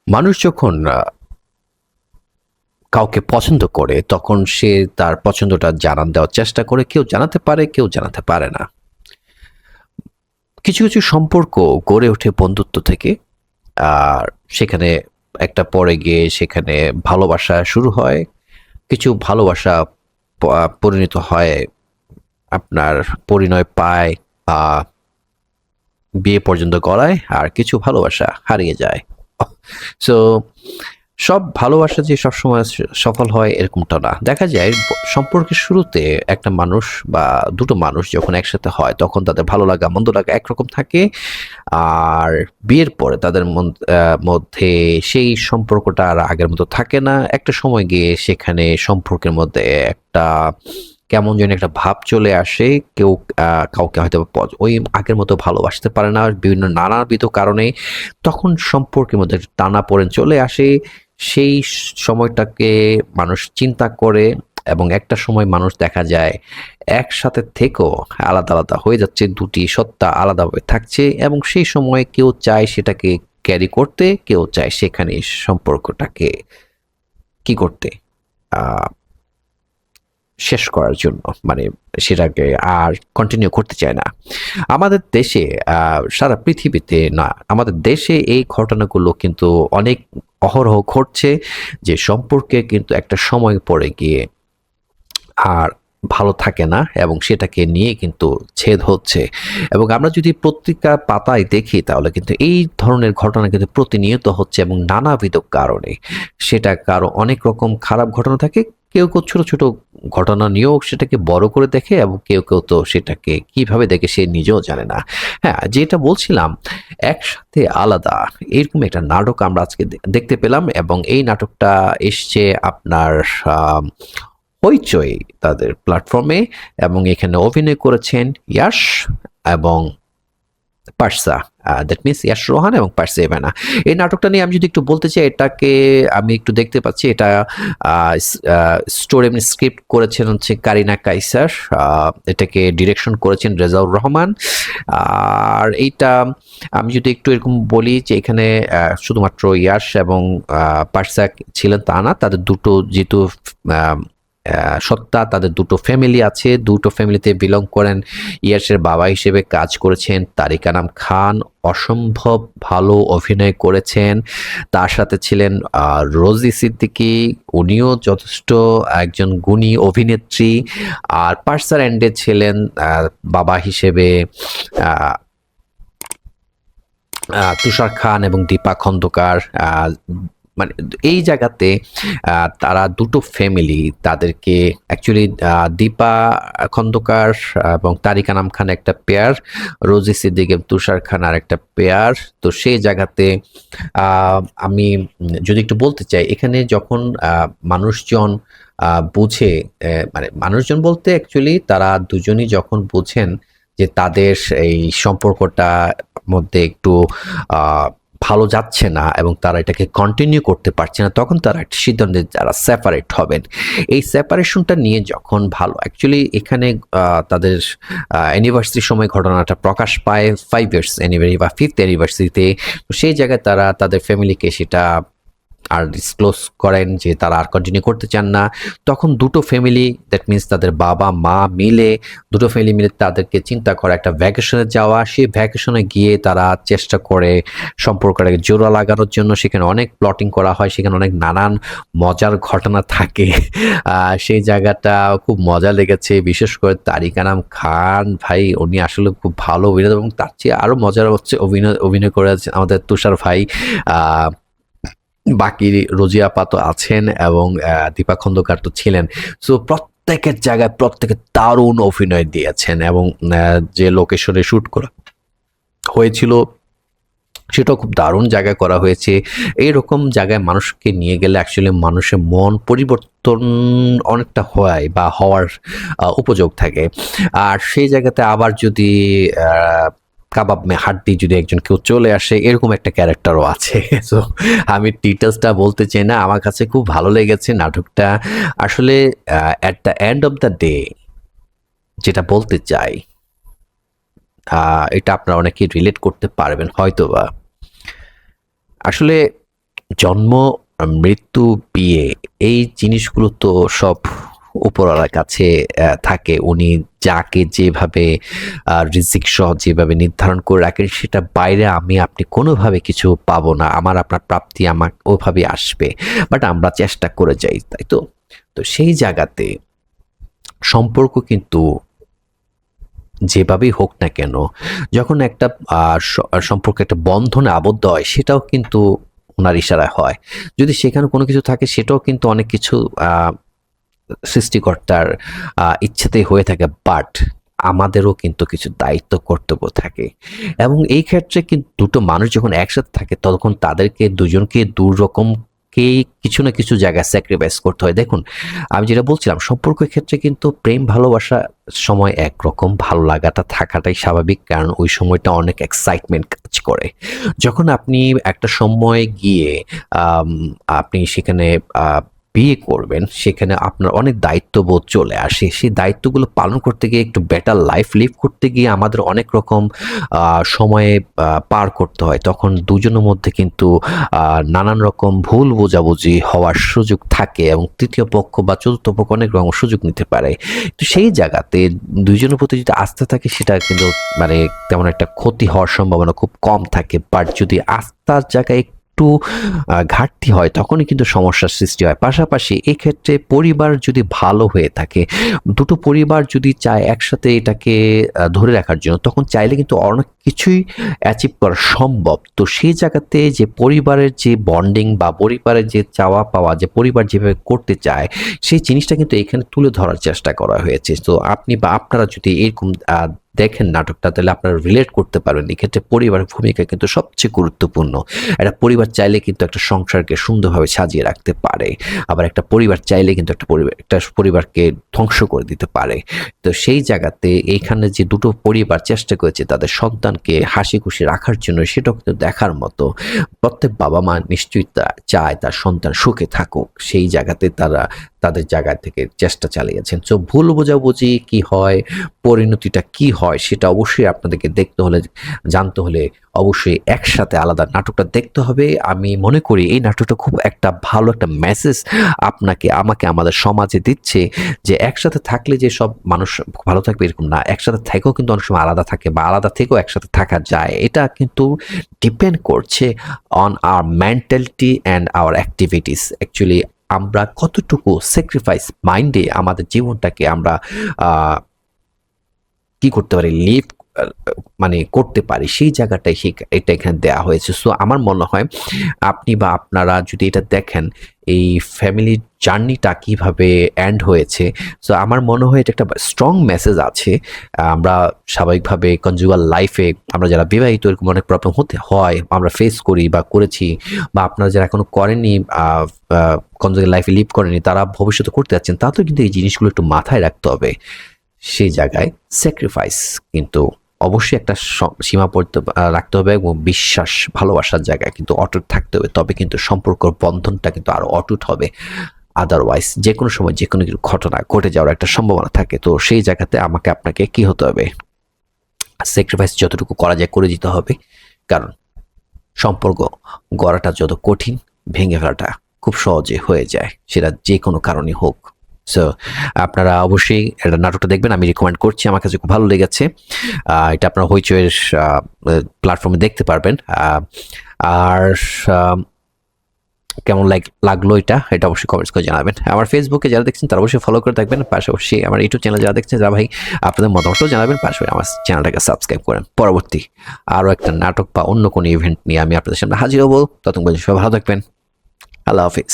মানুষ যখন কাউকে পছন্দ করে তখন সে তার পছন্দটা জানান দেওয়ার চেষ্টা করে। কেউ জানাতে পারে, কেউ জানাতে পারে না। কিছু, কিছু সম্পর্ক গড়ে ওঠে বন্ধুত্ব থেকে। আর সেখানে একটা পরে গিয়ে সেখানে ভালোবাসা শুরু হয়। কিছু ভালোবাসা পরিণত হয় আপনার পরিণয় পায় আ বিয়ে পর্যন্ত গড়ায়। আর কিছু ভালোবাসা হারিয়ে যায়। সো সব ভালোবাসা যে সবসময় সফল হয় এরকমটা না। দেখা যায় সম্পর্কের শুরুতে একটা মানুষ বা দুটো মানুষ যখন একসাথে হয় তখন তাদের ভালো লাগা মন্দ লাগা একরকম থাকে। আর বিয়ের পরে তাদের মধ্যে সেই সম্পর্কটা আর আগের মতো থাকে না। একটা সময় গিয়ে সেখানে সম্পর্কের মধ্যে একটা কেমন যেন একটা ভাব চলে আসে। কেউ কাউকে হয়তো ওই আগের মতো ভালোবাসতে পারে না বিভিন্ন নানাবিধ কারণে। তখন সম্পর্কের মধ্যে একটা টানাপোড়েন চলে আসে। সেই সময়টাকে মানুষ চিন্তা করে এবং একটা সময় মানুষ দেখা যায় একসাথে থেকেও আলাদা, আলাদা হয়ে যাচ্ছে। দুটি সত্তা আলাদাভাবে থাকছে এবং সেই সময় কেউ চায় সেটাকে ক্যারি করতে, কেউ চায় সেখানে সম্পর্কটাকে কি করতে? আ শেষ করার জন্য। মানে সেটাকে আর কন্টিনিউ করতে চায় না। আমাদের দেশে সারা পৃথিবীতে না, আমাদের দেশে এই ঘটনাগুলো কিন্তু অনেক অহরহ ঘটছে যে সম্পর্কে কিন্তু একটা সময় পরে গিয়ে আর ভালো থাকে না এবং সেটাকে নিয়ে কিন্তু ছেদ হচ্ছে। এবং আমরা যদি পত্রিকার পাতায় দেখি তাহলে কিন্তু এই ধরনের ঘটনা কিন্তু প্রতিনিয়ত হচ্ছে এবং নানাবিধ কারণে। সেটা কারো অনেক রকম খারাপ ঘটনা থাকে। কেউ, কেউ ছোট, ছোট ঘটনা নিয়েও সেটাকে বড় করে দেখে এবং কেউ, কেউ তো সেটাকে কিভাবে দেখে সে নিজেও জানে না। হ্যাঁ, যেটা বলছিলাম একসাথে আলাদা এরকম একটা নাটক আমরা আজকে দেখতে পেলাম এবং এই নাটকটা এসছে আপনার আ হইচই তাদের প্ল্যাটফর্মে এবং এখানে অভিনয় করেছেন ইয়াশ এবং পারসা। দ্যাট মিনস ইয়াশ রোহান এবং পারসা এভানা। এই নাটকটা নিয়ে আমি যদি একটু বলতে চাই, এটাকে আমি একটু দেখতে পাচ্ছি। এটা আ স্টোরি এবং স্ক্রিপ্ট করেছেন হচ্ছে কারিনা কাইসার। এটাকে ডিরেকশন করেছেন রেজাউর রহমান। আর এইটা আমি যদি একটু এরকম বলি যে এখানে শুধুমাত্র ইয়াশ এবং পারসা ছিলেন তা না। তাদের দুটো যেহেতু আ সত্তা, তাদের দুটো ফ্যামিলি আছে। দুটো ফ্যামিলিতে বিলং করেন। ইয়াসের বাবা হিসেবে কাজ করেছেন তারিক আনাম খান। অসম্ভব ভালো অভিনয় করেছেন। তার সাথে ছিলেন রোজি সিদ্দিকী। উনিও যথেষ্ট একজন গুণী অভিনেত্রী। আর পারসার এন্ডে ছিলেন বাবা হিসেবে আ তুষার খান এবং দীপা খন্দকার। মানে এই জায়গাতে তারা দুটো ফ্যামিলি তাদেরকে অ্যাকচুয়ালি দীপা খন্দকার এবং তারিক আনাম খান একটা পেয়ার, রোজি সিদ্দিক এবং তুষার খান আরেকটা পেয়ার। তো সেই জায়গাতে আমি যদি একটু বলতে চাই এখানে যখন মানুষজন বুঝে মানে মানুষজন বলতে অ্যাকচুয়ালি তারা দুজনই যখন বুঝেন যে তাদের এই সম্পর্কটা মধ্যে একটু আ ভালো যাচ্ছে না এবং তারা এটাকে কন্টিনিউ করতে পারছে না, তখন তারা একটা সিদ্ধান্তে যারা সেপারেট হবেন। এই সেপারেশনটা নিয়ে যখন ভালো অ্যাকচুয়ালি এখানে তাদের অ্যানিভার্সারির সময় ঘটনাটা প্রকাশ পায় 5 ইয়ার্স অ্যানিভার্সারি বা 5th অ্যানিভার্সারিতে। তো সেই জায়গায় তারা তাদের ফ্যামিলিকে সেটা আর ডিসক্লোজ করেন যে তারা আর কন্টিনিউ করতে চান না। তখন দুটো ফ্যামিলি দ্যাট মিনস তাদের বাবা-মা মিলে দুটো ফ্যামিলি মিলে তাদেরকে চিন্তা করে একটা ভ্যাকেশনে যাওয়া। সেই ভ্যাকেশনে গিয়ে তারা চেষ্টা করে সম্পর্কটাকে জোড়া লাগানোর জন্য। সেখানে অনেক প্লটিং করা হয়। সেখানে অনেক নানান মজার ঘটনা থাকে। সেই জায়গাটা খুব মজা লেগেছে। বিশেষ করে তারিক আনাম খান ভাই উনি আসলে খুব ভালো অভিনেতা এবং তার চেয়ে আরো মজার হচ্ছে অভিনয় করেছেন আমাদের তুষার ভাই। আ বাকি রোজি আপা তো আছেন এবং দীপা খন্দকার তো ছিলেন। সো প্রত্যেকের জায়গায় প্রত্যেকে দারুণ অভিনয় দিয়েছেন এবং যে লোকেশনে শুট করা হয়েছিল সেটাও খুব দারুণ জায়গায় করা হয়েছে। এইরকম জায়গায় মানুষকে নিয়ে গেলে অ্যাকচুয়ালি মানুষের মন পরিবর্তন অনেকটা হয় বা হওয়ার উপযোগ থাকে। আর সেই জায়গাতে আবার যদি আ কাবাব মে হাড্ডি যদি একজন কেউ চলে আসে এরকম একটা ক্যারেক্টারও আছে। সো আমি ডিটেইলসটা বলতে চাই না। আমার কাছে খুব ভালো লেগেছে নাটকটা। আসলে at the end of the day যেটা বলতে চাই এটা আপনারা অনেকেই রিলেট করতে পারবেন হয়তোবা। আসলে জন্ম, মৃত্যু, বিয়ে, এই জিনিসগুলো তো সব উপরওয়ালার কাছে থাকে। উনি যাকে যেভাবে রিজিক সহ যেভাবে নির্ধারণ করে রাখেন, সেটা বাইরে আমি আপনি কোনোভাবে কিছু পাবো না। আমার আপনার প্রাপ্তি আমার ওভাবে আসবে, বাট আমরা চেষ্টা করে যাই, তাই তো? তো সেই জায়গাতে সম্পর্ক কিন্তু যেভাবেই হোক না কেন, যখন একটা সম্পর্ক একটা বন্ধনে আবদ্ধ হয়, সেটাও কিন্তু ওনার ইশারায় হয়। যদি সেখানে কোনো কিছু থাকে, সেটাও কিন্তু অনেক কিছু সৃষ্টিকর্তার ইচ্ছাতেই হয়ে থাকে, বাট আমাদেরও কিন্তু কিছু দায়িত্ব কর্তব্য থাকে। এবং এই ক্ষেত্রে কিন্তু দুটো মানুষ যখন একসাথে থাকে, তখন তাদেরকে দুজনকে দুরকমকেই কিছু না কিছু জায়গায় স্যাক্রিফাইস করতে হয়। দেখুন, আমি যেটা বলছিলাম, সম্পর্কের ক্ষেত্রে কিন্তু প্রেম ভালোবাসা সময় একরকম, ভালো লাগাটা থাকাটাই স্বাভাবিক, কারণ ওই সময়টা অনেক এক্সাইটমেন্ট কাজ করে। যখন আপনি একটা সময় গিয়ে আম আপনি সেখানে বিয়ে করবেন, সেখানে আপনার অনেক দায়িত্ববোধ চলে আসে। সেই দায়িত্বগুলো পালন করতে গিয়ে, একটু বেটার লাইফ লিভ করতে গিয়ে আমাদের অনেক রকম সময়ে পার করতে হয়। তখন দুজনের মধ্যে কিন্তু নানান রকম ভুল বোঝাবুঝি হওয়ার সুযোগ থাকে, এবং তৃতীয় পক্ষ বা চতুর্থ পক্ষ অনেক রকম সুযোগ নিতে পারে। তো সেই জায়গাতে দুইজনের প্রতি যদি আস্থা থাকে, সেটা কিন্তু মানে তেমন একটা ক্ষতি হওয়ার সম্ভাবনা খুব কম থাকে। বাট যদি আস্থার জায়গায় একটু ঘাটতি হয়, তখনই কিন্তু সমস্যার সৃষ্টি হয়। পাশাপাশি এক্ষেত্রে পরিবার যদি ভালো হয়ে থাকে, দুটো পরিবার যদি চায় একসাথে এটাকে ধরে রাখার জন্য, তখন চাইলে কিন্তু অনেক কিছুই অ্যাচিভ করা সম্ভব। তো সেই জায়গাতে যে পরিবারের যে বন্ডিং বা পরিবারের যে চাওয়া পাওয়া, যে পরিবার যেভাবে করতে চায়, সেই জিনিসটা কিন্তু এখানে তুলে ধরার চেষ্টা করা হয়েছে। তো আপনি বা আপনারা যদি এরকম দেখেন নাটকটা, তাহলে আপনারা রিলেট করতে পারবেন। এক্ষেত্রে পরিবারের ভূমিকা কিন্তু সবচেয়ে গুরুত্বপূর্ণ। একটা পরিবার চাইলে কিন্তু একটা সংসারকে সুন্দরভাবে সাজিয়ে রাখতে পারে, আবার একটা পরিবার চাইলে কিন্তু একটা পরিবারকে ধ্বংস করে দিতে পারে। তো সেই জায়গাতে এইখানে যে দুটো পরিবার চেষ্টা করেছে তাদের সন্তানকে হাসি খুশি রাখার জন্য, সেটাও কিন্তু দেখার মতো। প্রত্যেক বাবা মা নিশ্চয়ই চায় তার সন্তান সুখে থাকুক, সেই জায়গাতে তারা তাদের জায়গা থেকে চেষ্টা চালিয়েছেন। তো ভুল বোঝাবুঝি কি হয়, পরিণতিটা কি হয়, সেটা অবশ্যই আপনাদেরকে দেখতে হলে, জানতে হলে অবশ্যই একসাথে আলাদা নাটকটা দেখতে হবে। আমি মনে করি এই নাটকটা খুব একটা ভালো একটা মেসেজ আপনাকে, আমাকে, আমাদের সমাজে দিচ্ছে, যে একসাথে থাকলে যে সব মানুষ ভালো থাকবে এরকম না। একসাথে থেকেও কিন্তু অনেক সময় আলাদা থাকে, বা আলাদা থেকেও একসাথে থাকা যায়। এটা কিন্তু ডিপেন্ড করছে on our mentality and our activities. Actually আমরা কতটুকু স্যাক্রিফাইস মাইন্ডে আমাদের জীবনটাকে আমরা কি করতে পারি, লিভ মানে করতে পারি, সেই জায়গাটাই এটা এখানে দেয়া হয়েছে। সো আমার মনে হয় আপনি বা আপনারা যদি এটা দেখেন, এই ফ্যামিলি জার্নিটা কিভাবে এন্ড হয়েছে, সো আমার মনে হয় এটা একটা স্ট্রং মেসেজ আছে। আমরা স্বাভাবিকভাবে কনজুগাল লাইফে আমরা যারা বিবাহিত, এরকম অনেক প্রবলেম হতে হয়, আমরা ফেস করি বা করেছি, বা আপনারা যারা এখনো করেননি, কনজুগাল লাইফে লিভ করেনি, তারা ভবিষ্যতে করতে যাচ্ছেন, তাতেও কিন্তু এই জিনিসগুলো একটু মাথায় রাখতে হবে। সেই জায়গায় স্যাক্রিফাইস কিন্তু অবশ্যই একটা সীমাবদ্ধ রাখতে হবে, এবং বিশ্বাস ভালোবাসার জায়গায় কিন্তু অটুট থাকতে হবে। তবে কিন্তু সম্পর্কের বন্ধনটা কিন্তু আরো অটুট হবে। আদারওয়াইজ যে কোনো সময় যে কোনো কিছু ঘটনা ঘটে যাওয়ার একটা সম্ভাবনা থাকে। তো সেই জায়গাতে আমাকে আপনাকে কি হতে হবে, স্যাক্রিফাইস যতটুকু করা যায় করে দিতে হবে। কারণ সম্পর্ক গড়াটা যত কঠিন, ভেঙে ফেলাটা খুব সহজে হয়ে যায়, সেটা যে কোনো কারণে হোক। সো আপনারা অবশ্যই এটা নাটকটা দেখবেন, আমি রিকমেন্ড করছি। আমার কাছে খুব ভালো লেগেছে। এটা আপনারা হইচইয়ের প্ল্যাটফর্মে দেখতে পারবেন। আর কেমন লাগলো এটা অবশ্যই কমেন্টস করে জানাবেন। আমার ফেসবুকে যারা দেখছেন তারা অবশ্যই ফলো করে থাকবেন, পাশাপাশি আমার ইউটিউব চ্যানেল যারা দেখছেন, যারা ভাই আপনাদের মতামতও জানাবেন, পাশাপাশি আমার চ্যানেলটাকে সাবস্ক্রাইব করেন। পরবর্তী আরও একটা নাটক বা অন্য কোনো ইভেন্ট নিয়ে আমি আপনাদের সামনে হাজির হবো। ততক্ষণ পর্যন্ত সবাই ভালো থাকবেন। আল্লাহ হাফিজ।